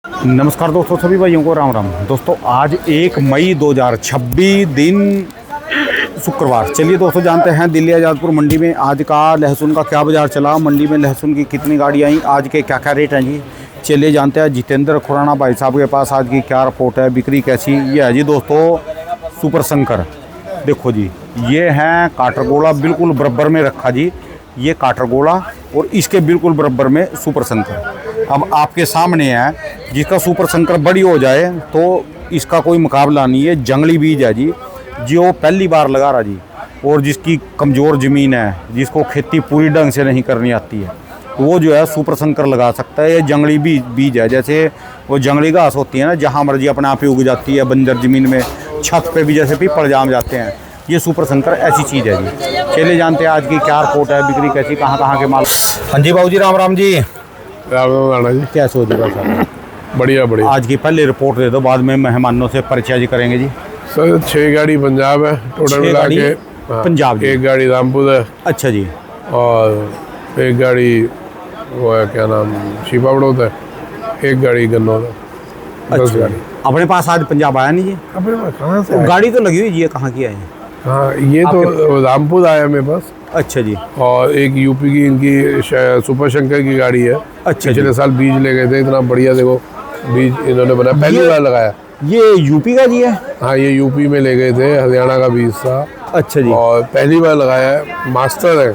नमस्कार दोस्तों, सभी भाइयों को राम राम। दोस्तों आज 1 मई 2026 दिन शुक्रवार। चलिए दोस्तों जानते हैं दिल्ली आज़ादपुर मंडी में आज का लहसुन का क्या बाज़ार चला, मंडी में लहसुन की कितनी गाड़ी आई, आज के क्या क्या रेट हैं जी। चलिए जानते हैं जितेंद्र खुराना भाई साहब के पास आज की क्या रिपोर्ट है, बिक्री कैसी। ये है जी दोस्तों सुपर शंकर। देखो जी ये है काटरगोला, बिल्कुल बराबर में रखा जी ये काटरगोला, और इसके बिल्कुल बराबर में सुपर शंकर। अब आपके सामने है, जिसका सुपर शंकर बड़ी हो जाए तो इसका कोई मुकाबला नहीं है। जंगली बीज है जी, जो पहली बार लगा रहा जी, और जिसकी कमज़ोर ज़मीन है, जिसको खेती पूरी ढंग से नहीं करनी आती है, वो जो है सुपर शंकर लगा सकता है। ये जंगली बीज है, जैसे वो जंगली घास होती है ना, जहाँ मर्जी अपने आप ही उग जाती है, बंजर ज़मीन में, छत पे भी जैसे पीपल जाम जाते हैं, ये सुपर शंकर ऐसी चीज़ है जी। चलिए जानते हैं आज की क्या रिपोर्ट है, बिक्री कैसी, कहाँ के माल। हाँ जी बाबू जी, राम राम जी। राम राणा जी, क्या सोच रहे साहब? बढ़िया बढ़िया। आज की पहले रिपोर्ट दे दो, बाद में मेहमानों से परिचय जी करेंगे जी। सर 6 गाड़ी पंजाब है टोटल मिला के। हाँ, पंजाब जी। 1 गाड़ी रामपुर है। अच्छा जी। और 1 गाड़ी वो है क्या नाम, शिपा बड़ौत है। 1 गाड़ी गन्नौर है। 10 अच्छा गाड़ी। अपने पास आज पंजाब आया नहीं जी? अपने पास कहाँ से गाड़ी तो लगी हुई जी, ये कहाँ की है? हाँ, ये तो रामपुर आया मेरे पास। अच्छा जी। और एक यूपी की इनकी सुपर शंकर की गाड़ी है। अच्छा पिछले साल बीज ले गए थे, इतना बढ़िया देखो बीज इन्होंने बनाया, पहली बार लगाया। ये यूपी का जी है? हाँ, ये यूपी में ले गए थे, हरियाणा का बीज था। अच्छा जी। और पहली बार लगाया है। मास्टर है,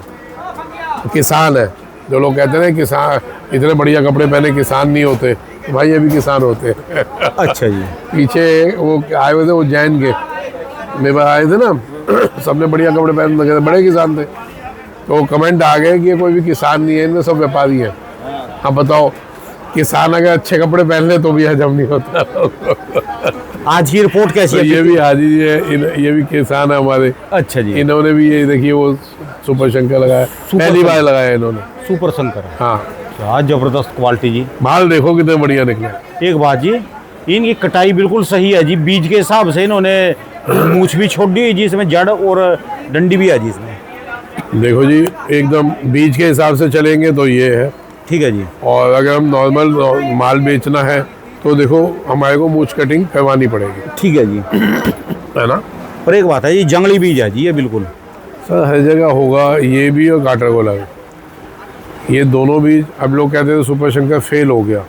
किसान है। जो लोग कहते हैं ना किसान इतने बढ़िया कपड़े पहने किसान नहीं होते, तो भाई ये भी किसान होते हैं। अच्छा जी। पीछे वो आए हुए थे, वो जैन के मेरे पास आए थे ना, सबने बढ़िया कपड़े पहन रखे थे, बड़े किसान थे। तो कमेंट आ गए कि ये कोई भी किसान नहीं है, इनमें सब व्यापारी हैं। हाँ बताओ, किसान अगर अच्छे कपड़े पहन ले तो भी हजम नहीं होता। आज की रिपोर्ट कैसी तो है? ये भी हाजी है, ये भी किसान है हमारे। अच्छा जी। इन्होंने भी ये देखिए वो सुपर शंकर लगाया, पहली बार लगाया इन्होंने। सुपर शंकर। हाँ, क्या जबरदस्त क्वालिटी जी। माल देखो कितने बढ़िया निकले। एक बात जी, इनकी कटाई बिल्कुल सही है जी, बीज के हिसाब से इन्होंने मूछ भी छोड़ दी जी, इसमें जड़ और डंडी भी है जी इसमें। देखो जी एकदम बीज के हिसाब से चलेंगे तो ये है, ठीक है जी। और अगर हम नॉर्मल माल बेचना है तो देखो हमारे को मूछ कटिंग करवानी पड़ेगी। ठीक है जी। है ना। और एक बात है, ये जंगली बीज है जी, ये बिल्कुल सर हर जगह होगा, ये भी और काटरगोला भी। ये दोनों बीज अब लोग कहते थे सुपर शंकर फेल हो गया।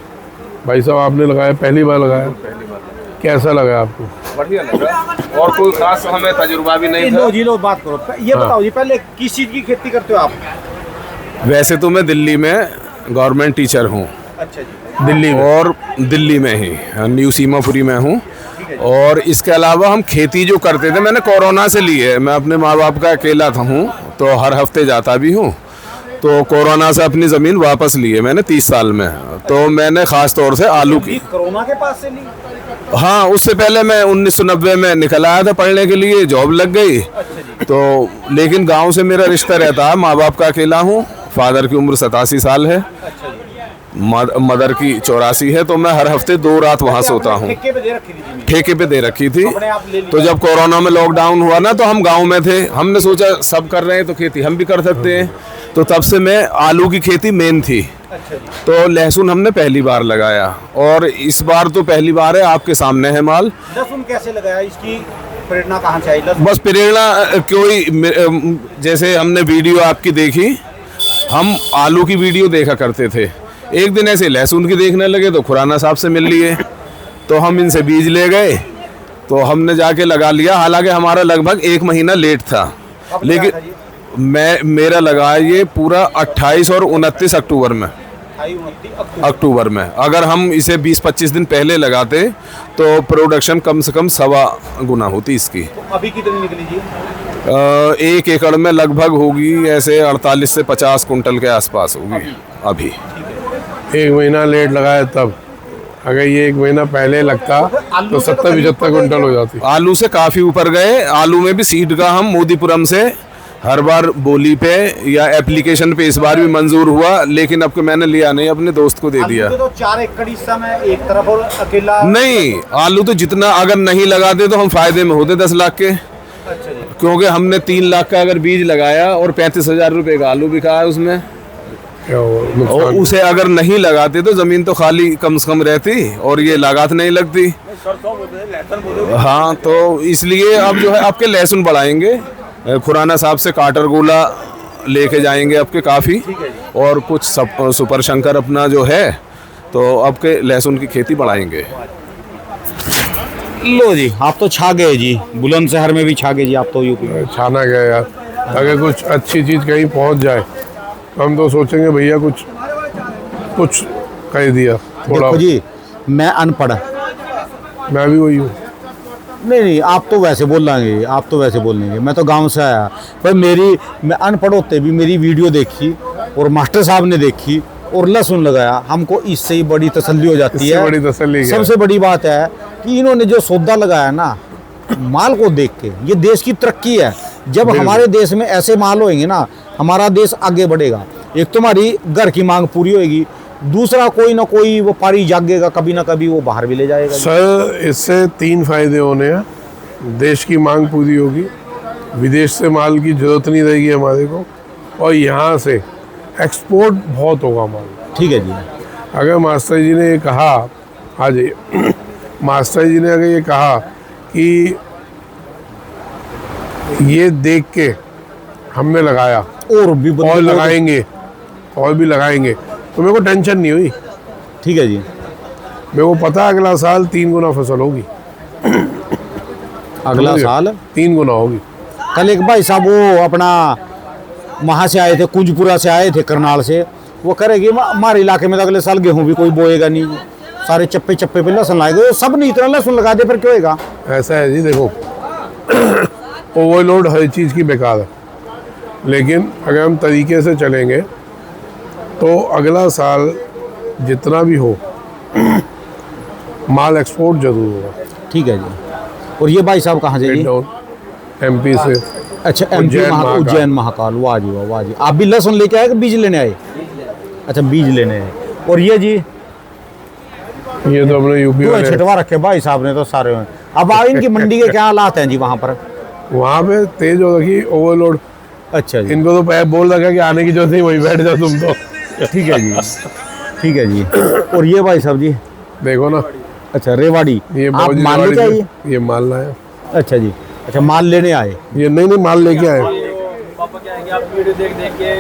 भाई साहब आपने लगाया, पहली बार लगाया, कैसा लगा आपको? बढ़िया लगा, और कोई खास हमें तजुर्बा भी नहीं था। लो जी, लो बात करो। ये बताओ जी, पहले किस चीज़ की खेती करते हो आप? वैसे तो मैं दिल्ली में गवर्नमेंट टीचर हूँ। अच्छा जी। दिल्ली में? और दिल्ली में ही न्यू सीमापुरी में हूँ। और इसके अलावा हम खेती जो करते थे, मैंने कोरोना से ली है। मैं अपने माँ बाप का अकेला था हूँ, तो हर हफ्ते जाता भी हूँ। तो कोरोना से अपनी ज़मीन वापस ली है मैंने 30 साल में। तो मैंने ख़ास तौर से आलू की। कोरोना के पास से ली? हाँ, उससे पहले मैं 1990 में निकल आया था पढ़ने के लिए, जॉब लग गई। तो लेकिन गांव से मेरा रिश्ता रहता है, माँ बाप का अकेला हूँ। फादर की उम्र 87 साल है, मदर की 84 है। तो मैं हर हफ्ते 2 रात वहाँ सोता हूँ। ठेके पे दे रखी थी। तो जब कोरोना में लॉकडाउन हुआ ना, तो हम गांव में थे, हमने सोचा सब कर रहे हैं तो खेती हम भी कर सकते हैं। तो तब से मैं आलू की खेती मेन थी। तो लहसुन हमने पहली बार लगाया, और इस बार तो पहली बार है, आपके सामने है माल। लहसुन कैसे लगाया, इसकी प्रेरणा कहाँ से आई? बस प्रेरणा कोई, जैसे हमने वीडियो आपकी देखी, हम आलू की वीडियो देखा करते थे। एक दिन ऐसे लहसुन की देखने लगे तो खुराना साहब से मिल लिए, तो हम इनसे बीज ले गए, तो हमने जाके लगा लिया। हालांकि हमारा लगभग 1 महीना लेट था, लेकिन मेरा लगा ये पूरा 28 और 29 अक्टूबर में। अक्टूबर में अगर हम इसे 20-25 दिन पहले लगाते तो प्रोडक्शन कम से कम 1.25 गुना होती इसकी। तो अभी कितनी निकली जी? 1 एकड़ में लगभग होगी ऐसे 48 से 50 कुंटल के आसपास होगी अभी। 1 महीना लेट लगाया तब, अगर ये 1 महीना पहले लगता तो 70-75 कुंटल हो जाती। आलू से काफ़ी ऊपर गए। आलू में भी सीड का हम मोदीपुरम से हर बार बोली पे या एप्लीकेशन पे इस बार भी मंजूर हुआ, लेकिन अब मैंने लिया नहीं, अपने दोस्त को दे दिया। तो 4 एकड़ इस समय एक तरफ और अकेला नहीं, आलू तो जितना अगर नहीं लगाते तो हम फायदे में होते 10 लाख के। अच्छा जी। क्योंकि हमने 3 लाख का अगर बीज लगाया और 35,000 रुपये का आलू बिका है उसमें। क्या हुआ और नुकसान? उसे अगर नहीं लगाते तो जमीन तो खाली कम से कम रहती और ये लागत नहीं लगती। हाँ, तो इसलिए अब जो है आपके लहसुन बढ़ाएंगे। खुराना साहब से काटर गोला लेके जाएंगे आपके काफ़ी, और कुछ सुपर शंकर अपना जो है, तो आपके लहसुन की खेती बढ़ाएंगे। लो जी, आप तो छा गए जी, बुलंदशहर में भी छा गए जी आप तो यूपी में। छाना गया यार। अगर कुछ अच्छी चीज़ कहीं पहुंच जाए तो हम तो सोचेंगे भैया कुछ कुछ कह दिया थोड़ा। देखो जी, मैं अनपढ़, मैं भी वही हूँ। नहीं आप तो वैसे बोल लेंगे, आप तो वैसे बोल लेंगे, मैं तो गांव से आया, पर मैं अनपढ़ होते भी मेरी वीडियो देखी और मास्टर साहब ने देखी और लहसुन लगाया, हमको इससे ही बड़ी तसल्ली हो जाती इससे है। बड़ी तसल्ली क्या है? सबसे बड़ी बात है कि इन्होंने जो सौदा लगाया ना, माल को देख के, ये देश की तरक्की है। जब हमारे देश में ऐसे माल होंगे ना, हमारा देश आगे बढ़ेगा। एक तो हमारी घर की मांग पूरी होगी, दूसरा कोई ना कोई व्यापारी जागेगा, कभी ना कभी वो बाहर भी ले जाएगा। सर, इससे 3 फायदे होने हैं। देश की मांग पूरी होगी, विदेश से माल की जरूरत नहीं रहेगी हमारे को, और यहाँ से एक्सपोर्ट बहुत होगा माल। ठीक है जी। अगर मास्टर जी ने ये कहा, हाँ जी, मास्टर जी ने अगर ये कहा कि ये देख के हमने लगाया और भी और बंदे लगाएंगे और भी लगाएंगे, तो मेरे को टेंशन नहीं हुई। ठीक है जी। मेरे को पता है अगला साल 3 गुना फसल होगी। अगला साल 3 गुना होगी। कल एक भाई साहब वो अपना वहाँ से आए थे, कुंजपुरा से आए थे, करनाल से, वो करेगी हमारे इलाके में तो अगले साल गेहूं भी कोई बोएगा नहीं, सारे चप्पे चप्पे पे लहसुन लगाएगा। सब नहीं इतना लहसुन लगा दे पर क्यों होएगा? ऐसा है जी, देखो ओवरलोड हर चीज़ की बेकार है, लेकिन अगर हम तरीके से चलेंगे तो अगला साल जितना भी हो माल एक्सपोर्ट जरूर होगा। ठीक है जी। और ये भाई साहब कहाँ से जी? एमपी से। अच्छा, एमपी उज्जैन महाकाल। उज्जैन महाकाल। वाह जी वाह, वाह जी। आप भी लहसुन लेके आए कि बीज लेने आए? अच्छा, बीज लेने आए। और ये जी ये तो अपने यूपी वाले छिटवा रखे भाई साहब ने तो सारे। अब आप इनकी मंडी के क्या हालात हैं जी वहाँ पर? वहाँ पे तेज हो रखी ओवरलोड। अच्छा जी। इनको तो पैप बोल रखा कि आने की जरूरत नहीं, वहीं बैठ जाओ तुम तो। ठीक है जी, ठीक है जी। और ये भाई साहब जी देखो ना, अच्छा रेवाड़ी, ये आप मौजी माल रेवाड़ी लेके आइए। से ये माल लाया। अच्छा जी, अच्छा माल लेने आए। ये नहीं माल लेके आए। पापा क्या है कि आप वीडियो देख के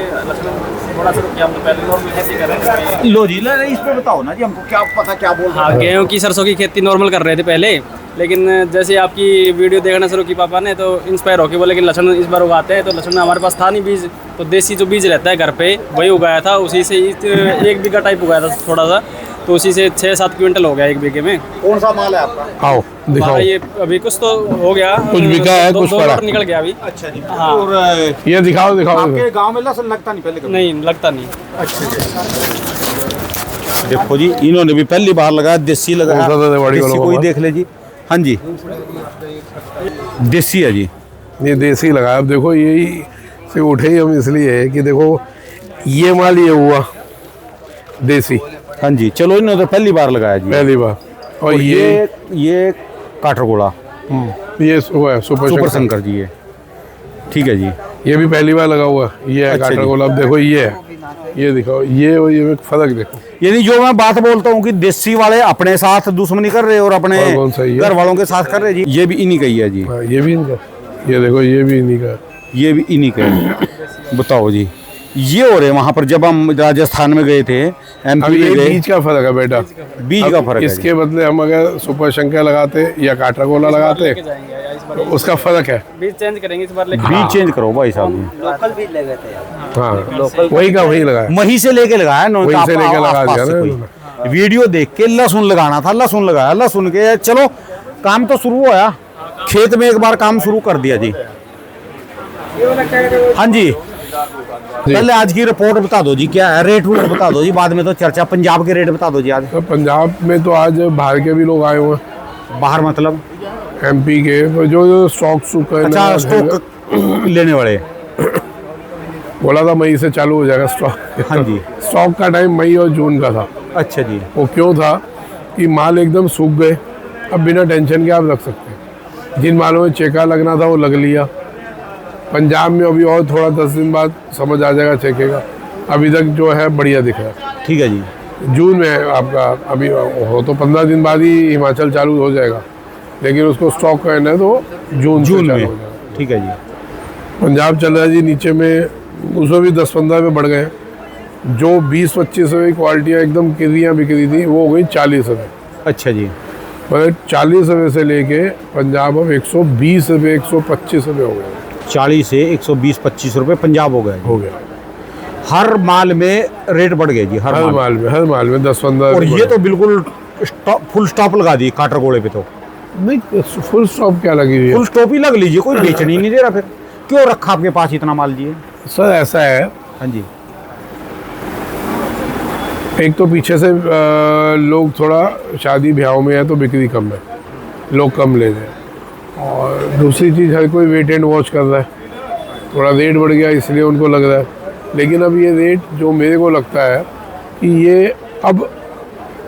थोड़ा सा रुकिए, हम तो पहले नॉर्मल खेती कर रहे थे। लो जी, इस पे बताओ ना जी, हमको क्या पता क्या बोल रहे हाँ, गेहूँ की सरसों की खेती नॉर्मल कर रहे थे पहले, लेकिन जैसे आपकी वीडियो देखना शुरू की पापा ने तो इंस्पायर होके बोले कि लहसुन इस बार उगाते हैं। तो लहसुन हमारे पास था नहीं बीज, तो देसी जो बीज रहता है घर पे वही उगाया था, उसी से 1 बीघा टाइप उगाया था थोड़ा सा, तो उसी से 6-7 क्विंटल हो गया 1 बीघे में। कौन सा माल है आपका? आओ दिखाओ। ये अभी कुछ तो हो गया, कुछ बिका है, कुछ दो पड़ा। लॉट निकल गया अभी। अच्छा जी। हाँ। और ये दिखाओ दिखाओ। आपके गांव में लहसुन लगता नहीं पहले कभी? नहीं लगता नहीं। देखो जी, इन्होंने भी पहली बार लगाया, देसी लगाया। कौन सा था रेवाड़ी देसी वालों कोई का? देख ले जी। हाँ जी, देसी है जी। ये देसी लगाया। अब देखो यही से उठे ही हम इसलिए कि देखो ये माल ये हुआ देसी हाँ जी, चलो इन्होंने तो पहली बार लगाया जी। पहली बार। और और ये काठरगोला ये हुआ है सुपर सुपर शंकर। शंकर जी है। ठीक है जी। ये भी पहली बार लगा हुआ है। ये है अच्छा काटर जी। गोला। अब देखो ये है, ये दिखाओ, ये और ये में फर्क देखो। यानी जो मैं बात बोलता हूँ कि देसी वाले अपने साथ दुश्मनी कर रहे और अपने और कौन सा ये? घर वालों के साथ कर रहे जी। ये भी इन्हीं का ही है जी। हाँ, ये भी इनका। ये देखो ये भी इन्हीं का। ये भी इन्हीं का है। बताओ जी, ये हो रहे वहाँ पर जब हम राजस्थान में गए थे, अब एमपी ये में गए, बीज का फर्क है बेटा। बीज अब का फर्क है इसके बदले हम अगर सुपर शंकर लगाते या काटर गोला लगाते लेके जाएंगे या इस बार तो उसका फर्क है। बीज चेंज करेंगे इस बार, लेकिन बीज चेंज करो भाई साहब। लोकल बीज ले गए थे। हाँ, वही का वही लगाया। वहीं से लेके लगाया इन्होंने, वहीं से आप- लेके लगा आसपास दिया से ना कोई। इन्होंने। वीडियो देख के लहसुन लगाना था, लहसुन लगाया, लहसुन के चलो काम तो शुरू हुआ। खेत में एक बार काम शुरू कर दिया जी। हाँ जी, पहले आज की रिपोर्ट बता दो जी, क्या है रेट रूट बता दो जी, बाद में तो चर्चा। पंजाब के रेट बता दो जी आज। तो पंजाब में तो आज बाहर के भी लोग आए हुए हैं, बाहर मतलब? एमपी के, जो स्टॉक अच्छा, स्टॉक लेने वाले। बोला था मई से चालू हो जाएगा स्टॉक। हाँ जी। स्टॉक का टाइम मई और जून का था। अच्छा जी। वो क्यों था कि माल एकदम सूख गए। अब बिना टेंशन के आप रख सकते हैं। जिन मालों में चेका लगना था वो लग लिया। पंजाब में अभी और थोड़ा 10 दिन बाद समझ आ जाएगा चेके का। अभी तक जो है बढ़िया दिख रहा है। ठीक है जी। जून में आपका अभी हो तो 15 दिन बाद ही हिमाचल चालू हो जाएगा, लेकिन उसको स्टॉक करना है तो जून जून से में। चालू हो जाएगा। ठीक है जी। पंजाब चल रहा है जी नीचे में, उसमें भी 10-15 पे बढ़ गए हैं। जो 20-25 रुपये की क्वालिटियाँ एकदम किरियाँ बिक रही थी वो हो गई 40 रुपये। अच्छा जी। मतलब 40 रुपये से लेके पंजाब अब 120 रुपये 125 रुपये हो गए। 40 से 120-25 रुपये पंजाब हो गया। हो गया हर माल में रेट बढ़ गए जी, हर माल में 10-15। और ये तो बिल्कुल फुल स्टॉप लगा दी काटर गोले पे तो। नहीं, फुल स्टॉप क्या लगी हुई है? फुल स्टॉप ही लग लीजिए, कोई बेचने ही नहीं दे रहा। फिर क्यों रखा आपके पास इतना माल जी? सर ऐसा है, हाँ जी। एक तो पीछे से लोग थोड़ा शादी ब्याहों में है तो बिक्री कम है, लोग कम ले रहे हैं। और दूसरी चीज़ हर कोई वेट एंड वॉच कर रहा है, थोड़ा रेट बढ़ गया इसलिए उनको लग रहा है। लेकिन अब ये रेट जो मेरे को लगता है कि ये अब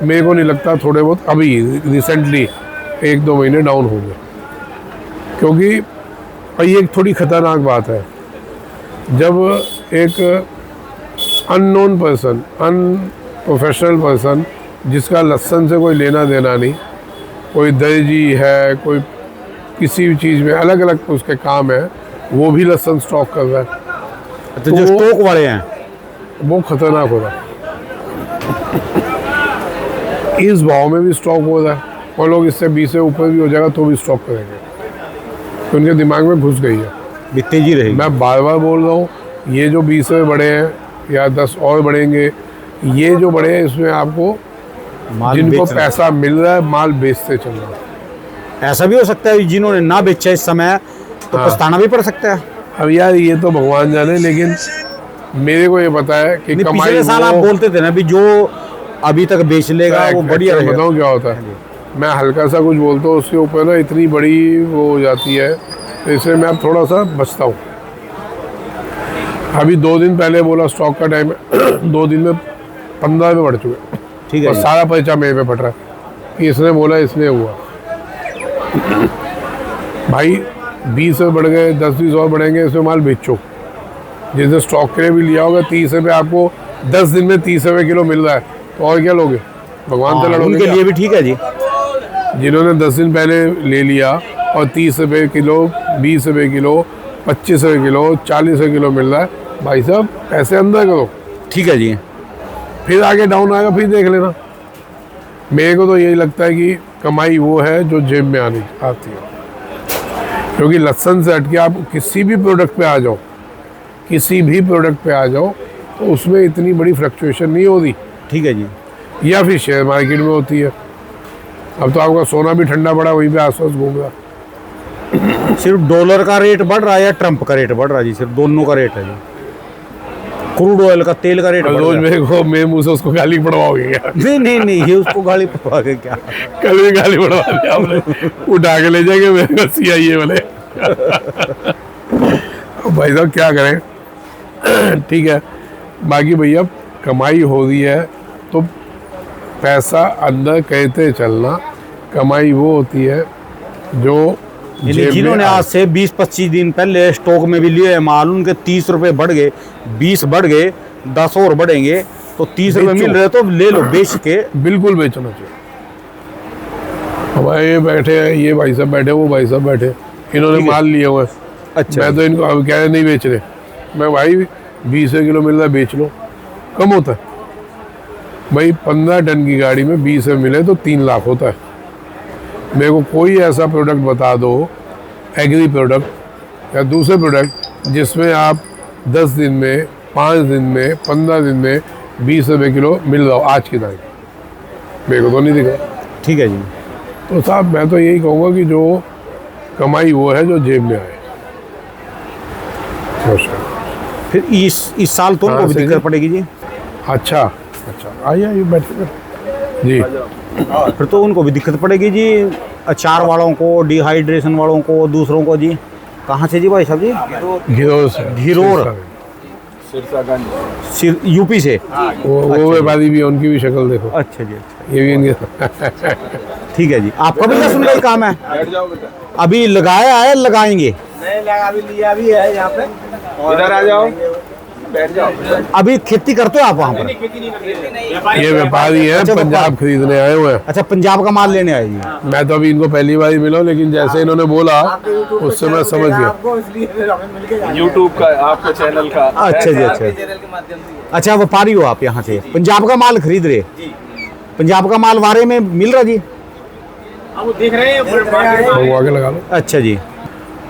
मेरे को नहीं लगता, थोड़े बहुत अभी रिसेंटली 1-2 महीने डाउन हो गए। क्योंकि और ये एक थोड़ी ख़तरनाक बात है, जब एक अननोन पर्सन, अनप्रोफेशनल पर्सन जिसका लहसुन से कोई लेना देना नहीं, कोई दर्जी है, कोई किसी भी चीज़ में अलग अलग उसके काम है, वो भी लहसुन स्टॉक कर रहा है, तो जो स्टॉक वाले हैं वो खतरनाक हो रहा है। इस भाव में भी स्टॉक हो रहा है और लोग इससे 20 से ऊपर भी हो जाएगा तो भी स्टॉक करेंगे, तो उनके दिमाग में घुस गई है। भी तेजी रहेगी। मैं बार बार बोल रहा हूँ, ये जो 20 में बढ़े हैं या 10 और बढ़ेंगे, ये जो बढ़े हैं इसमें आपको माल जिनको बेच रहे हैं। पैसा मिल रहा है माल बेचते चल रहा है। ऐसा भी हो सकता है जिन्होंने ना बेचा इस समय तो हाँ। पछताना भी पड़ सकता है। अब यार ये तो भगवान जाने, लेकिन मेरे को ये पता है कि नहीं, कमाई पिछले साल आप बोलते थे ना भी जो अभी तक बेच लेगा वो बढ़िया रहेगा। बताऊँ क्या होता है, मैं हल्का सा कुछ बोलता हूँ उसके ऊपर ना इतनी बड़ी वो हो जाती है, तो इसलिए मैं अब थोड़ा सा बचता हूँ। अभी 2 दिन पहले बोला स्टॉक का टाइम है, 2 दिन में 15 में बढ़ चुके। ठीक है और जी। सारा पैसा मेरे पे फट रहा है कि इसने बोला इसलिए हुआ। भाई 20 में बढ़ गए, 10-20 और बढ़ेंगे, इसमें माल बेचो। जिसने स्टॉक के लिए भी लिया होगा 30 रुपये, आपको 10 दिन में 30 रुपये किलो मिल रहा है, तो और क्या लोगे? भगवान से लड़ोगे उनके क्या? लिए भी ठीक है जी। जिन्होंने 10 दिन पहले ले लिया और 30 रुपये किलो, 20 रुपये किलो, 25 रुपये किलो, 40 रुपये किलो मिल रहा है, भाई साहब पैसे अंदर करो। ठीक है जी। फिर आगे डाउन आएगा फिर देख लेना। मेरे को तो यही लगता है कि कमाई वो है जो जेब में आती है, क्योंकि लहसुन से हटके आप किसी भी प्रोडक्ट पे आ जाओ, किसी भी प्रोडक्ट पे आ जाओ, तो उसमें इतनी बड़ी फ्लक्चुएशन नहीं होती। ठीक है जी। या फिर शेयर मार्केट में होती है। अब तो आपका सोना भी ठंडा पड़ा, वहीं पे आसपास घूम रहा। सिर्फ डॉलर का रेट बढ़ रहा है या ट्रम्प का रेट बढ़ रहा है जी? सिर्फ दोनों का रेट है जी। क्रूड ऑयल का, तेल का रेट बढ़ रोज रहा है। मेरे मुंह से उसको गाली पड़वाओगे क्या? नहीं ये उसको गाली पड़वा के क्या? कल भी गाली पड़वा दी आपने, उठा के ले जाएंगे मेरे को CIA वाले। भाई साहब क्या करें। ठीक है, बाकी भैया कमाई हो रही है तो पैसा अंदर कहते चलना। कमाई वो होती है जो जेब जिन्होंने में आज से 20-25 दिन पहले स्टॉक में भी लिए माल, उनके 30 रुपये बढ़ गए, 20 बढ़ गए, 10 और बढ़ेंगे, तो 30 रुपये मिल रहे तो ले लो बेच के। बिल्कुल बेचना चाहिए। हमारे ये बैठे हैं, ये भाई साहब बैठे, वो भाई साहब बैठे, इन्होंने माल लिए हुए। अच्छा। मैं तो इनको अब कह रहे नहीं बेच रहे, मैं भाई 20 किलो मिल रहा है बेच लो, कम होता है भाई। 15 टन की गाड़ी में 20 में मिले तो 3 लाख होता है। मेरे को कोई ऐसा प्रोडक्ट बता दो, एग्री प्रोडक्ट या दूसरे प्रोडक्ट, जिसमें आप 10 दिन में, 5 दिन में, 15 दिन में 20 रुपये किलो मिल रहा हो आज की तारीख, मेरे को तो नहीं दिखा। ठीक है जी। तो साहब मैं तो यही कहूँगा कि जो कमाई वो है जो जेब में आए। फिर इस साल तो उनको भी सही दिक्कत है। पड़ेगी जी। अच्छा, आइए बैठिए जी। फिर तो उनको भी दिक्कत पड़ेगी जी, अचार वालों को, डिहाइड्रेशन वालों को, दूसरों को जी। कहाँ से जी भाई साहब जी? घिरोर से। घिरोर। यूपी से। वो व्यापारी भी है, उनकी भी शक्ल देखो। अच्छा जी, अच्छा। ये भी इनके ठीक है जी। आपका भी लहसुन का ही काम है? अभी लगाया है, लगाएंगे? नहीं लगा, अभी लिया भी है यहाँ पे। इधर आ जाओ। अभी खेती करते हो आप वहाँ पर? ये व्यापारी हैं, अच्छा, पंजाब खरीदने आए हुए हैं। अच्छा, पंजाब का माल लेने आए जी। मैं तो अभी इनको पहली बार ही मिला हूं, लेकिन जैसे इन्होंने बोला उससे मैं समझ गया। यूट्यूब का आपके चैनल का अच्छा जी, अच्छा। अच्छा, व्यापारी हो आप यहाँ से, पंजाब का माल खरीद रहे? पंजाब का माल वारे में मिल रहा जी? वो देख रहे हैं वो आगे लगा लो। अच्छा जी।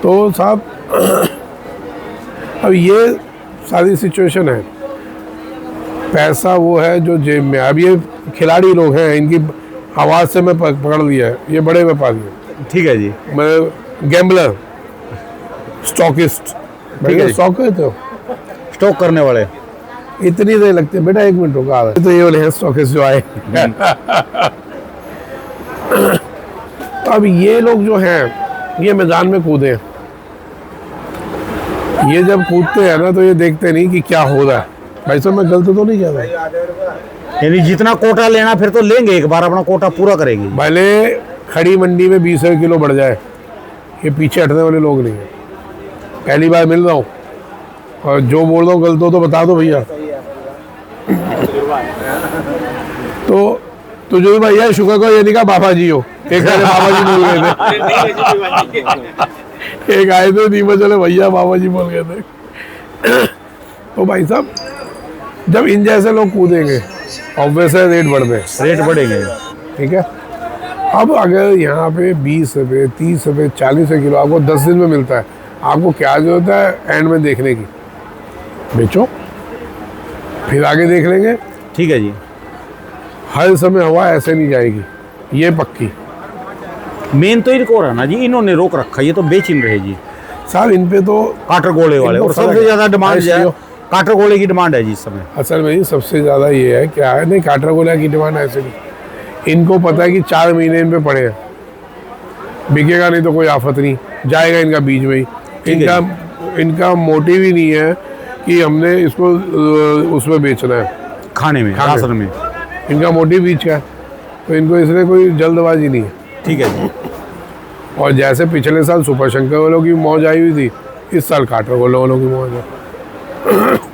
तो साहब अब ये सारी सिचुएशन है, पैसा वो है जो जेब में। अब ये खिलाड़ी लोग हैं, इनकी आवाज़ से मैं पकड़ लिया है, ये बड़े व्यापारी हैं। ठीक है जी। मैं गैम्बलर, स्टॉकिस्ट, ठीक है। स्टॉक है तो स्टॉक करने वाले। इतनी देर लगती है बेटा, 1 मिनट रुका है। तो ये वाले हैं स्टॉकिस्ट जो आए। तो अब ये लोग जो हैं ये मैदान में कूदे हैं। ये जब कूदते हैं ना तो ये देखते नहीं कि क्या हो रहा है। भाई साहब मैं गलत तो नहीं कह रहा, यानी जितना कोटा लेना फिर तो लेंगे, एक बार अपना कोटा पूरा करेंगे। भले खड़ी मंडी में 20 किलो बढ़ जाए, ये पीछे हटने वाले लोग नहीं है। पहली बार मिल रहा हूँ और जो बोल रहा हूँ गलत हो तो बता दो भैया। तो जो भैया शुक्र को ये नहीं कहा बाबा जी हो, एक बाबा जी बोल गए थे। एक आए थे नीमा चले भैया बाबा जी बोल गए थे। तो भाई साहब जब इन जैसे लोग कूदेंगे ऑब्वियस है रेट बढ़ेंगे, ठीक है। अब अगर यहाँ पे 20 रुपये 30 रुपये 40 किलो आपको 10 दिन में मिलता है, आपको क्या जरूरत है एंड में देखने की? बेचो, फिर आगे देख लेंगे। ठीक है जी। हर समय हवा ऐसे नहीं जाएगी, ये पक्की। मेन तो इनको रहा ना जी, इन्होंने रोक रखा, ये तो बेच ही रहे जी साहब। इन पे तो काटर गोले वाले, और सबसे ज्यादा डिमांड जो है ICO काटर गोले की डिमांड है जी इस समय। असल में सबसे ज़्यादा ये है क्या है, नहीं काटर गोला की डिमांड ऐसे नहीं। इनको पता है कि 4 महीने इन पे पड़े हैं, बिकेगा नहीं तो कोई आफत नहीं, जाएगा इनका बीज में ही। इनका मोटिव ही नहीं है कि हमने इसको उसमें बेचना है, खाने में, राशन में। इनका मोटिव बीज का है, तो इनको इसलिए कोई जल्दबाजी नहीं है। ठीक है जी। और जैसे पिछले साल सुपर शंकर वालों की मौज आई हुई थी, इस साल काटर गोले वालों की मौज है।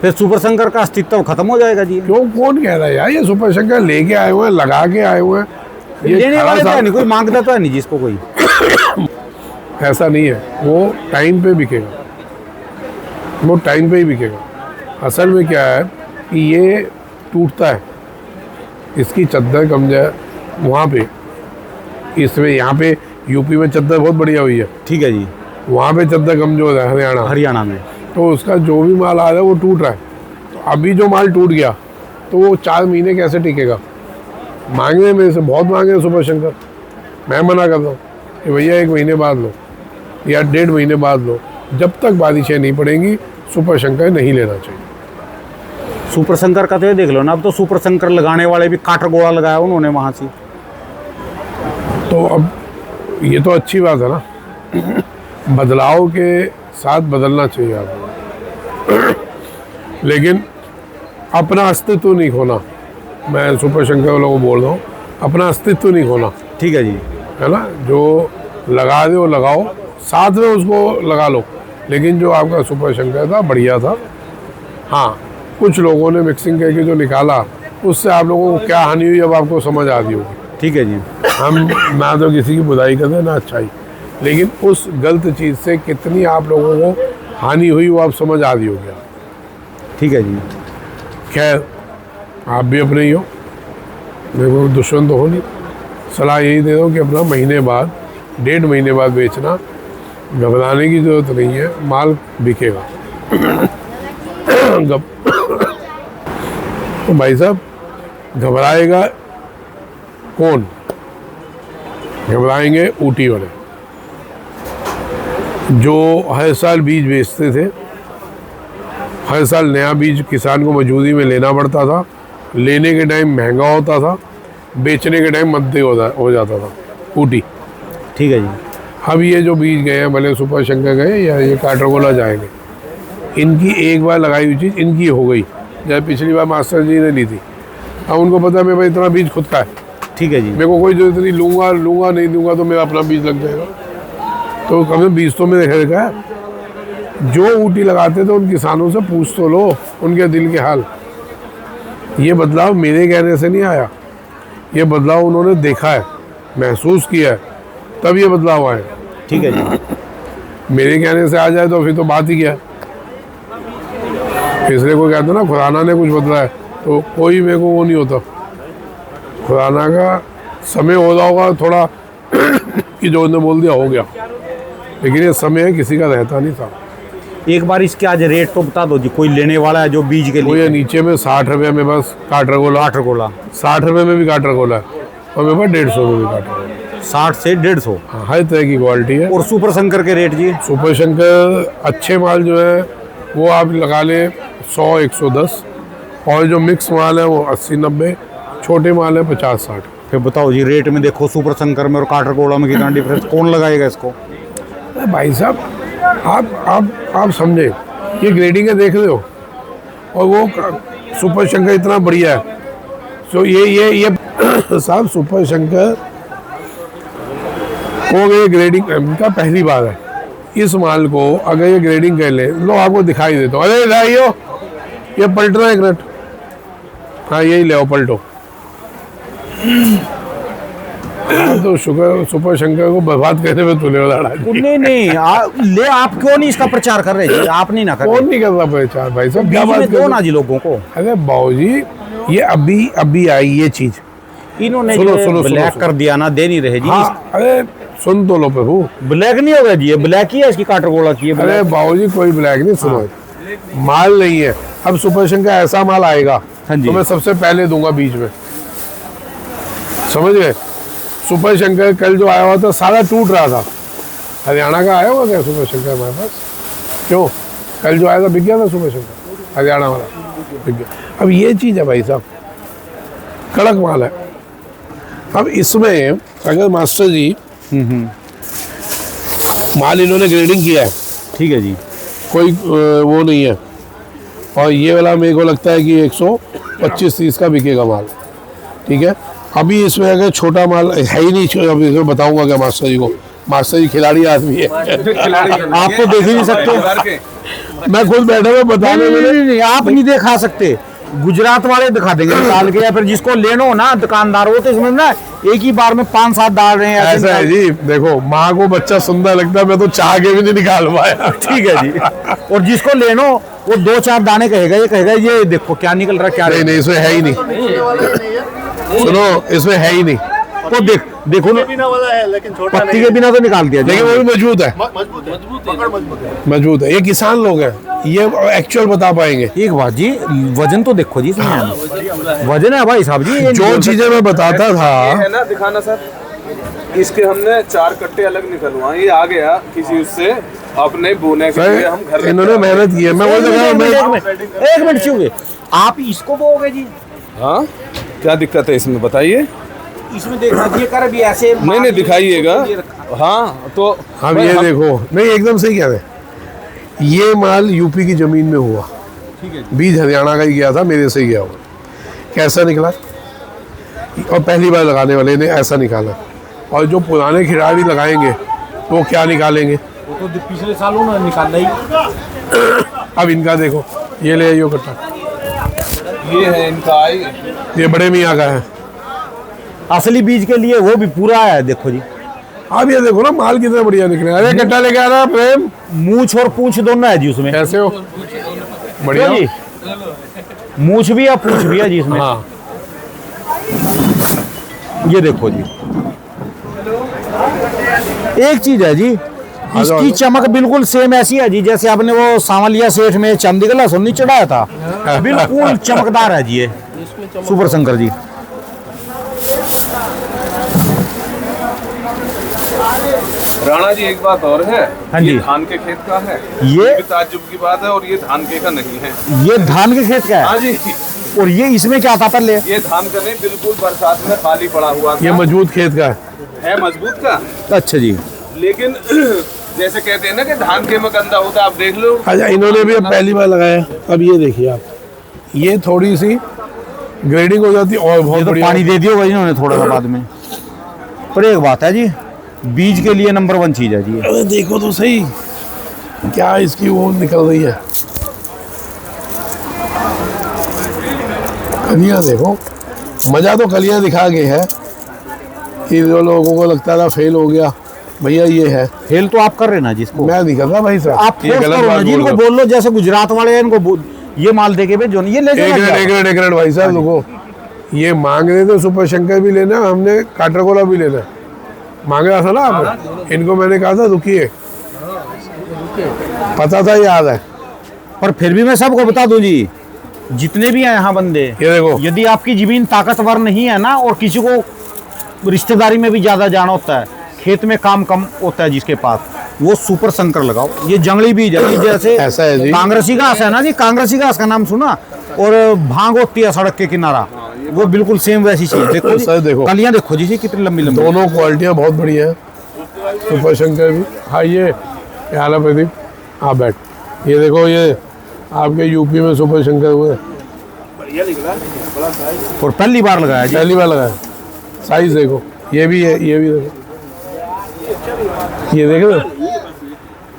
फिर सुपर शंकर का अस्तित्व खत्म हो जाएगा जी। क्यों, कौन कह रहा है यार? ये सुपर शंकर लेके आए हुए हैं, लगा के आए हुए हैं, ये लेने वाले तो खड़ा है नहीं, कोई मांगता तो है नहीं जिसको कोई। ऐसा नहीं है, वो टाइम पे बिकेगा, वो टाइम पे ही बिकेगा। असल में क्या है कि ये टूटता है, इसकी चद्दर कमजोर वहाँ पे, इसमें यहाँ पे यूपी में चद्दर बहुत बढ़िया हुई है, ठीक है जी। वहाँ पे चद्दर कमजोर है हरियाणा में, तो उसका जो भी माल आ रहा है वो टूट रहा है। तो अभी जो माल टूट गया तो वो 4 महीने कैसे टिकेगा? मांगे मेरे से, बहुत मांगे सुपर शंकर। मैं मना कर रहा हूँ कि भैया 1 महीने बाद लो या 1.5 महीने बाद लो, जब तक बारिशें नहीं पड़ेंगी सुपर शंकर नहीं लेना चाहिए। सुपर शंकर का तो ये देख लो ना, अब तो सुपर शंकर लगाने वाले भी काटर गोला लगाया उन्होंने वहाँ से। तो अब ये तो अच्छी बात है ना, बदलाव के साथ बदलना चाहिए आपको, लेकिन अपना अस्तित्व नहीं खोना। मैं सुपर शंकर वालों को बोल रहा हूँ, अपना अस्तित्व नहीं खोना। ठीक है जी। है ना, जो लगा दे वो लगाओ, साथ में उसको लगा लो, लेकिन जो आपका सुपर शंकर था बढ़िया था। हाँ, कुछ लोगों ने मिक्सिंग करके जो निकाला उससे आप लोगों को क्या हानि हुई अब आपको समझ आ रही होगी। ठीक है जी। हम ना तो किसी की बुराई करते ना अच्छाई, लेकिन उस गलत चीज़ से कितनी आप लोगों को हानि हुई वो आप समझ आ रही होगी। ठीक है जी। खैर, आप भी अपने ही हो, मेरे को दुश्मन तो हो नहीं। सलाह यही दे रहा हूँ कि अपना महीने बाद 1.5 महीने बाद बेचना, घबराने की ज़रूरत नहीं है, माल बिकेगा। तो भाई साहब घबराएगा कौन? घबराएंगे ऊटी वाले, जो हर साल बीज बेचते थे। हर साल नया बीज किसान को मजबूरी में लेना पड़ता था, लेने के टाइम महंगा होता था, बेचने के टाइम मध्य हो जाता था ऊटी। ठीक है जी। अब ये जो बीज गए हैं, भले सुपर शंकर गए या ये काटर गोला जाएंगे, इनकी एक बार लगाई हुई चीज़ इनकी हो गई, जब पिछली बार मास्टर जी ने ली थी। अब उनको पता है मेरे भाई इतना बीज खुद का है, ठीक है जी। मेरे को कोई जरूरत नहीं, लूँगा नहीं दूंगा तो मेरा अपना बीज लग जाएगा। तो कम से बीज तो मेरे घर का है, जो ऊटी लगाते थे उन किसानों से पूछ तो लो उनके दिल के हाल। ये बदलाव मेरे कहने से नहीं आया, ये बदलाव उन्होंने देखा है, महसूस किया है, तब ये बदलाव आए। ठीक है जी। मेरे कहने से आ जाए तो फिर तो बात ही क्या है। इसलिए कोई कहता ना खुराना ने कुछ बदला है, तो कोई मेरे को वो नहीं होता। खुराना का समय हो रहा होगा थोड़ा कि जो उन्होंने बोल दिया हो गया, लेकिन ये समय किसी का रहता नहीं था। एक बार इसके आज रेट तो बता दो जी, कोई लेने वाला है जो बीज के वो लिए? ये नीचे में 60 रुपये में बस काट रगोला, 60 रुपये में भी काट रगोला है, और मेरे पास 150 में भी काट रगोला। 60 से 150। हाँ, हर तरह की क्वालिटी है। और सुपर शंकर के रेट जी? सुपर शंकर अच्छे माल जो है वो आप लगा लें 100-110, और जो मिक्स माल है वो 80-90, छोटे माल है 50-60। फिर बताओ जी, रेट में देखो सुपर शंकर में और काटरगोला में कितना डिफरेंस, कौन लगाएगा इसको? अरे भाई साहब, आप समझे, ये ग्रेडिंग है, देख रहे हो, और वो सुपर शंकर इतना बढ़िया है। तो ये साहब सुपर शंकर को ये ग्रेडिंग का पहली बार है। इस माल को अगर ये ग्रेडिंग कर ले, लो आपको दिखाई देता हूँ। अरे लाइयो, ये पलटना एक मिनट, हाँ यही ले पलटो। तो शुक्र सुपर शंकर को बर्बाद करने में तुले नहीं ले, आप क्यों नहीं इसका प्रचार कर रहे जी? आप नहीं ना कर रहे? कौन नहीं कर रहा प्रचार भाई साहब, क्या बात दो ना जी लोगों को। अरे बाबूजी, ये अभी आई ये चीज, इन्होंने सुनो, ब्लैक कर दिया ना, दे नहीं रहे जी। हाँ, अरे सुन तो लो प्रभु, ब्लैक नहीं होगा जी, ये ब्लैक ही है, इसकी काटरगोला की है। अरे बाबूजी कोई ब्लैक नहीं, सुनो माल नहीं है। अब सुपर शंकर ऐसा माल आएगा तो मैं सबसे पहले दूंगा बीच में, समझ गए। सुपर शंकर कल जो आया हुआ था सारा टूट रहा था, हरियाणा का आया हुआ क्या सुपर शंकर हमारे पास? क्यों, कल जो आया था बिक गया था सुपर शंकर, हरियाणा वाला बिक गया। अब ये चीज़ है भाई साहब, कड़क माल है। अब इसमें अगर मास्टर जी माल इन्होंने ग्रेडिंग किया है, ठीक है जी, कोई वो नहीं है, और ये वाला मेरे को लगता है कि 125-30 का बिकेगा माल, ठीक है। अभी इसमें अगर छोटा माल है ही नहीं, अभी इसमें बताऊंगा क्या मास्टर जी को, मास्टर जी खिलाड़ी आदमी है। आप तो देख ही नहीं सकते, मैं खुद बैठा हुआ बताने में। नहीं, आप नहीं दिखा सकते, गुजरात वाले दिखा देंगे निकाल के, या फिर जिसको लेना हो ना दुकानदार हो, तो इसमें ना एक ही बार में 5-7 डाल रहे हैं। ऐसा है जी, देखो माँ को बच्चा सुंदर लगता है, मैं तो चाह के भी नहीं निकाल पाया। ठीक है जी। और जिसको लेना हो वो 2-4 दाने कहेगा, ये कहेगा ये देखो क्या निकल रहा है, क्या नहीं, इसमें है ही नहीं, सुनो इसमें है ही नहीं। वो देखो ना, पत्ती के बिना तो निकाल दिया, लेकिन वो भी मजबूत है, मजबूत है। ये किसान लोग हैं, ये एक्चुअल बता पाएंगे। एक बात जी, वजन तो देखो जी, इसमें वजन है भाई साहब जी। जो चीजें मैं बताता था, है ना, दिखाना सर, इसके हमने 4 कट्टे अलग निकलवाए, ये आ गया किसी उससे अपने बोने के लिए, हम घर इन्होंने मेहनत की है। मैं वो एक मिनट चाहिए, आप इसको बोगे जी? हाँ, क्या दिक्कत है इसमें बताइए? इसमें देखना चाहिए कर भी ऐसे नहीं दिखाइएगा। हाँ तो हम ये देखो, नहीं एकदम सही कह रहे। ये माल यूपी की जमीन में हुआ, ठीक है, बीज हरियाणा का ही गया था, मेरे से ही गया हुआ। कैसा निकला, और पहली बार लगाने वाले ने ऐसा निकाला, और जो पुराने खिलाड़ी लगाएंगे तो क्या निकालेंगे? वो तो पिछले साल उन्होंने निकाला ही। अब इनका देखो, ये ले यो कट्टा, ये है इनका आई, ये बड़े मियाँ का है। असली बीज के लिए वो भी पूरा है, देखो जी। अब ये देखो ना माल कितना बढ़िया निकले। अरे कट्टा लेके आ रहा प्रेम, मूछ और पूंछ दोनों है जी उसमें। कैसे हो? बढ़िया जी, मूछ भी है पूंछ भी है जी इसमें। हाँ, ये देखो जी, एक चीज है जी, इसकी चमक बिल्कुल सेम ऐसी है जी जैसे आपने वो सांवलिया सेठ में चांदी का लहसुन नहीं चढ़ाया था, बिल्कुल चमकदार है जी ये सुपर शंकर जी। राणा जी एक बात और है, हाँ जी, ये धान के खेत का है, ये भी ताज्जुब की बात है, और ये धान के का नहीं है। ये धान के खेत का हाँ है, जी, और ये इसमें क्या था पहले? ये धान का नहीं, बिल्कुल बरसात में खाली पड़ा हुआ था। ये मजबूत खेत का है मजबूत का, अच्छा जी। लेकिन जैसे कहते हैं ना कि धान के में गंदा होता है, आप देख लो। अच्छा, इन्होंने भी अब पहली बार लगाया। अब ये देखिए आप, ये थोड़ी सी ग्रेडिंग हो जाती और बहुत ये तो बढ़िया। पानी दे दिया होगा इन्होंने थोड़ा सा बाद में। पर एक बात है जी, बीज के लिए नंबर 1 चीज है जी। अरे देखो तो सही, क्या इसकी वो निकल रही है, कलियाँ देखो। मज़ा तो कलियाँ दिखा के है कि जो लोगों को लगता था फेल हो गया, भैया ये है। फेल तो आप कर रहे ना जिसको, मैं नहीं कर रहा भाई साहब, आप ये फोर्स गलत करो ना बात जी, बोल इनको रहे हो। बोल लो जैसे गुजरात वाले हैं, इनको ये माल दे के भेजो, ये ले जाना क्या? एक मिनट भाई साहब रुको, ये मांग रहे थे सुपर शंकर भी लेना, हमने काटरकोला भी लेना, मांग रहा था ना आप, इनको मैंने कहा था रुकिए, पता था याद है। पर फिर भी मैं सबको बता दूं जी, जितने भी हैं यहाँ बंदे, ये देखो, यदि आपकी जमीन ताकतवर नहीं है ना, और किसी को रिश्तेदारी में भी ज्यादा जाना होता है, खेत में काम कम होता है जिसके पास, वो सुपर संकर लगाओ। ये जंगली बीज है, जैसे ऐसा है जी। कांग्रेसी घास है ना जी, कांग्रेसी घास का नाम सुना, और भांग होती है सड़क के किनारा, वो बिल्कुल सेम वैसी चीज। देखो सर देखो, कलियां देखो जी कितनी लंबी लंबी, दोनों क्वालिटियाँ बहुत बढ़िया है, सुपर शंकर भी। हाँ ये क्या हाल है प्रदीप, हाँ बैठ। ये देखो, ये आपके यूपी में सुपर शंकर हुए, और पहली बार लगाया जी। पहली बार लगाया, साइज देखो, ये भी है, ये भी देखो, ये देख रहे हो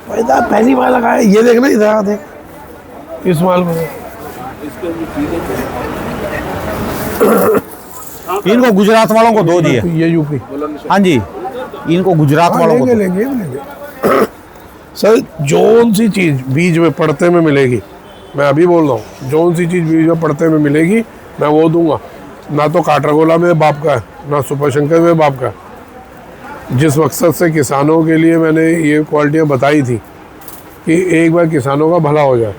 भाई साहब, पहली बार लगाया, ये देखना इधर आ, देख इस माल में इनको गुजरात वालों को दो जी। ये यूपी, हाँ जी, इनको गुजरात हाँ, वालों को लेंगे दो। लेंगे लेंगे सर, जोन सी चीज बीज में पड़ते में मिलेगी, मैं अभी बोल रहा हूँ, जोन सी चीज बीज में पड़ते में मिलेगी, मैं वो दूंगा। ना तो काटरगोला मेरे बाप का है, ना सुपर शंकर मेरे बाप का है। जिस मकसद से किसानों के लिए मैंने ये क्वालिटियाँ बताई थी कि एक बार किसानों का भला हो जाए,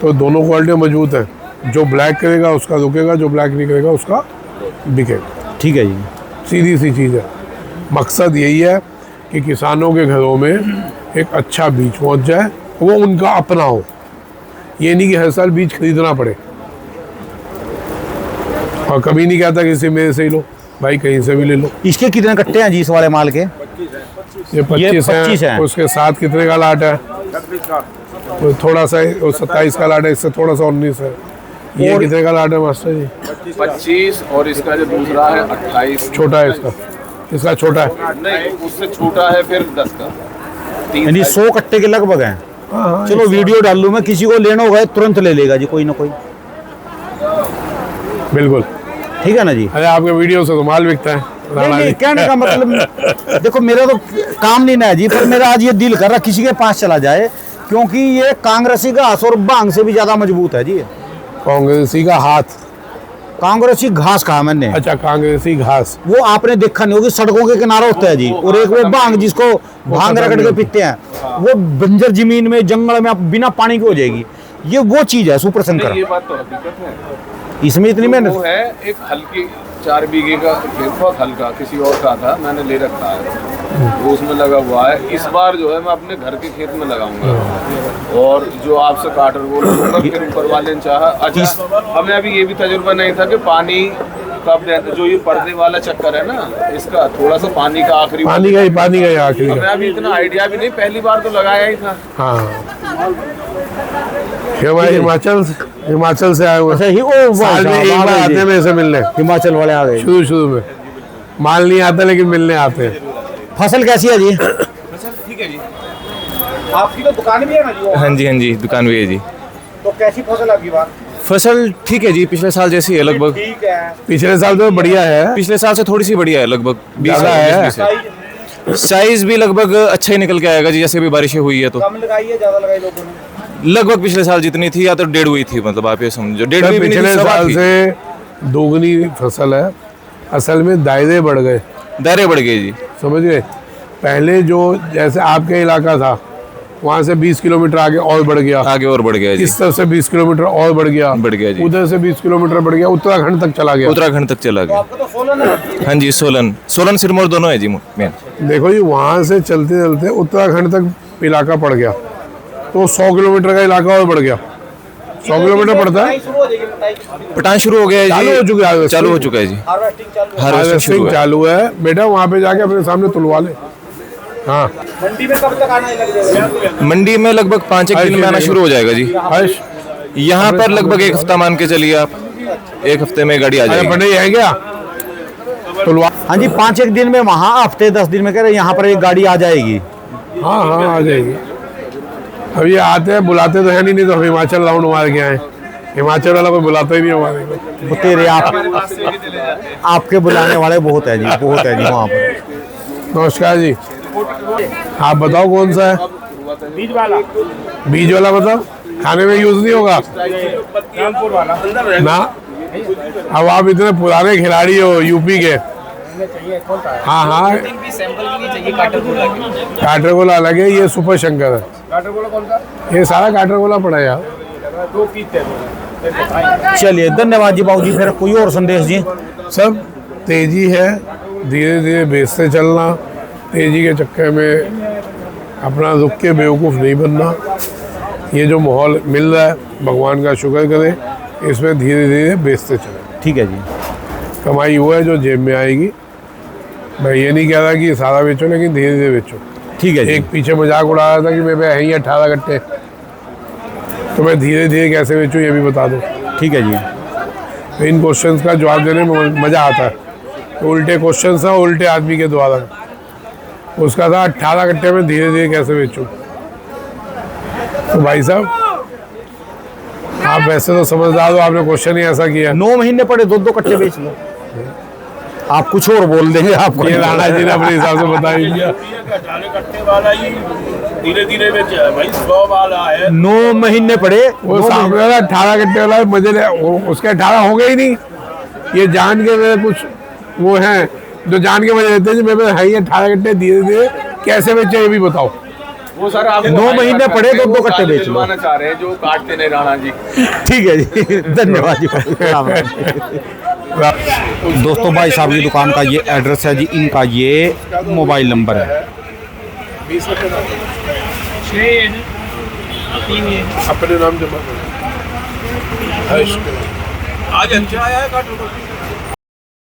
तो दोनों क्वालिटियाँ मजबूत हैं। जो ब्लैक करेगा उसका रुकेगा, जो ब्लैक नहीं करेगा उसका बिकेगा। ठीक है जी। सीधी सी चीज़ है। मकसद यही है कि किसानों के घरों में एक अच्छा बीज पहुंच जाए, वो उनका अपना हो। ये नहीं कि हर साल बीज खरीदना पड़े। और कभी नहीं कहता कि इसे मेरे से ही लो, भाई कहीं से भी ले लो। इसके कितने कट्टे हैं जी इस वाले माल के? ये 25 हैं। उसके साथ कितने का लाट है? तो थोड़ा सा 27 का लाट है, इससे थोड़ा सा 19 है। ये और- कितने का लाट है मास्टर जी? 25 और इसका जो दूसरा है 28। छोटा है इसका, इसका छोटा है। नहीं, उससे छोटा है फिर 10 का। यानी 100 कट्टे के लगभग हैं। हाँ हाँ, चलो वीडियो डाल लूँ मैं, किसी को लेना होगा तुरंत ले लेगा जी कोई ना कोई। बिल्कुल। ठीक है ना जी। अरे आपके वीडियो से तो माल बिकता है राणा नहीं, जी। कहने का मतलब देखो, मेरा तो काम नहीं ना है जी, पर मेरा आज ये दिल कर रहा किसी के पास चला जाए, क्योंकि ये कांग्रेसी घास और भांग से भी ज्यादा मजबूत है जी। कांग्रेसी का हाथ, कांग्रेसी घास कहा मैंने, अच्छा कांग्रेसी घास। वो आपने देखा नहीं होगी, सड़कों के किनारे होता है जी। और एक वो भांग जिसको भांग रगड़ के पीते हैं, वो बंजर जमीन में जंगल में आप बिना पानी के हो जाएगी। ये वो चीज है सुपर संकर। ये बात तो हकीकत है। इसमें इतनी वो मेहनत। है एक हल्की 4 बीघे का खेत, बहुत हल्का, किसी और का था, मैंने ले रखा है, वो उसमें लगा हुआ है। इस बार जो है मैं अपने घर के खेत में लगाऊंगा, और जो आपसे काटर वो लूंगा, फिर ऊपर वाले ने चाहा। अच्छा, हमें अभी ये भी तजुर्बा नहीं था कि पानी कब देते, जो ये पर्दे वाला चक्कर है ना, इसका थोड़ा सा पानी का आखिरी पानी का ही आखिरी हमें का। अभी इतना आइडिया भी नहीं, पहली बार तो लगाया ही था। हाँ, ये हमारे हिमाचल से आए हुए अच्छा हैं। ही ओ साल में एक बार आते हैं मेरे से मिलने, हिमाचल वाले आ गए। शुरू में माल नहीं आता लेकिन मिलने आते हैं। फसल कैसी है जी? ठीक है जी। आपकी तो दुकान भी है ना जी? हाँ जी दुकान भी है जी। तो कैसी फसल आपकी बात? फसल ठीक है जी, पिछले साल जैसी है लगभग। ठीक है। पिछले साल तो बढ़िया है, पिछले साल से थोड़ी सी बढ़िया है, लगभग 20 ज़्यादा है। 20 है। साइज भी लगभग अच्छा ही निकल के आएगा जी, जैसे भी बारिशें हुई है तो। कम लगाई है ज्यादा लगाई लोगों ने? लगभग पिछले साल जितनी थी, या तो 1.5 हुई थी, मतलब आप ये समझो 1.5 सर भी नहीं थी, पिछले 1.25 साल थी। से दोगुनी फसल है। असल में दायरे बढ़ गए, दायरे बढ़ गए जी। समझ गए। पहले जो जैसे आपके इलाका था, वहाँ से 20 किलोमीटर आगे और बढ़ गया, आगे और बढ़ गया जी। इस तरफ से 20 किलोमीटर और बढ़ गया जी। उधर से 20 किलोमीटर बढ़ गया, उत्तराखंड तक चला गया। उत्तराखंड तक चला गया। आपका तो सोलन है। हाँ जी, सोलन सिरमौर दोनों है जी मेन। देखो जी, वहाँ से चलते चलते उत्तराखंड तक इलाका पड़ गया, तो 100 किलोमीटर का इलाका और बढ़ गया। 100 किलोमीटर पड़ता है, पटान शुरू हो गया है जी। चालू हो चुका है, चालू हो चुका है जी। हार्वेस्टिंग चालू है। हार्वेस्टिंग शुरू हार्वेस्टिंग है। चालू है। बेटा वहाँ पे जाके अपने सामने तुलवा ले। हाँ, मंडी में कब तक आना लग जाएगा? मंडी में लगभग 5-1 दिन में आना शुरू हो जाएगा जी। हर्ष, यहाँ पर लगभग 1 हफ्ता मान के चलिए आप, 1 हफ्ते में गाड़ी आ अरे जाएगी। बड़े है क्या तुलवा? हाँ जी, 5-1 दिन में, वहाँ हफ्ते 10 दिन में कह रहे यहाँ पर एक गाड़ी आ जाएगी। हाँ हाँ, आ जाएगी। अब ये आते हैं बुलाते तो है नहीं तो हम हिमाचल राउंड मार के आए। हिमाचल वाला कोई बुलाता ही नहीं हमारे को। वो तेरे आपके बुलाने वाले बहुत है जी, बहुत है जी वहाँ पर। नमस्कार जी, आप बताओ कौन सा है? बीज वाला बताओ, खाने में यूज नहीं होगा ना। अब आप इतने पुराने खिलाड़ी हो यूपी के। हाँ हाँ, काटरगोला अलग है, ये सुपर शंकर है। ये सारा काटरगोला पड़ा है यार। चलिए धन्यवाद जी बाबू जी। फिर कोई और संदेश जी? सब तेजी है, धीरे धीरे बेचते चलना, तेजी के चक्कर में अपना रुक के बेवकूफ़ नहीं बनना। ये जो माहौल मिल रहा है भगवान का शुक्र करें, इसमें धीरे धीरे बेचते चलें। ठीक है जी। कमाई वो है जो जेब में आएगी। मैं ये नहीं कह रहा कि सारा बेचो, लेकिन धीरे धीरे बेचो। ठीक है जी। एक पीछे मजाक उड़ा रहा था कि मेरे पे है ही 18 गट्टे, तो मैं धीरे धीरे कैसे बेचूं ये भी बता दूं। ठीक है जी। तो इन क्वेश्चंस का जवाब देने में मज़ा आता है। तो उल्टे क्वेश्चन था उल्टे आदमी के द्वारा, उसका था 18 गट्टे में धीरे धीरे कैसे बेचूं। तो भाई साहब आप वैसे तो समझदार हो, आपने क्वेश्चन ही ऐसा किया। 9 महीने पड़े 2-2 कट्टे बेच लो। आप कुछ और बोल देंगे आपको। ये राणा जी ने अपने हिसाब से बता ही दिया। धीरे धीरे बेचा है भाई, 100 वाला है। 9 महीने पड़े। वो सामने वाला 18 गट्टे वाला मजे ले, उसके 18 हो गए ही नहीं। ये जान के मेरे कुछ वो हैं जो जान के मजे लेते हैं जी, मेरे है ही 18 गट्टे, धीरे धीरे कैसे बेचे ये भी बताओ। वो सर आप 9 महीने पड़े 2-2 कट्टे बेच लो। चाह रहे हैं जो काटते नहीं राणा जी। ठीक है जी, धन्यवाद जी। दोस्तों भाई साहब की दुकान का ये एड्रेस है जी, इनका ये मोबाइल नंबर है। अपने नाम जमा आज अच्छा आया है काटो।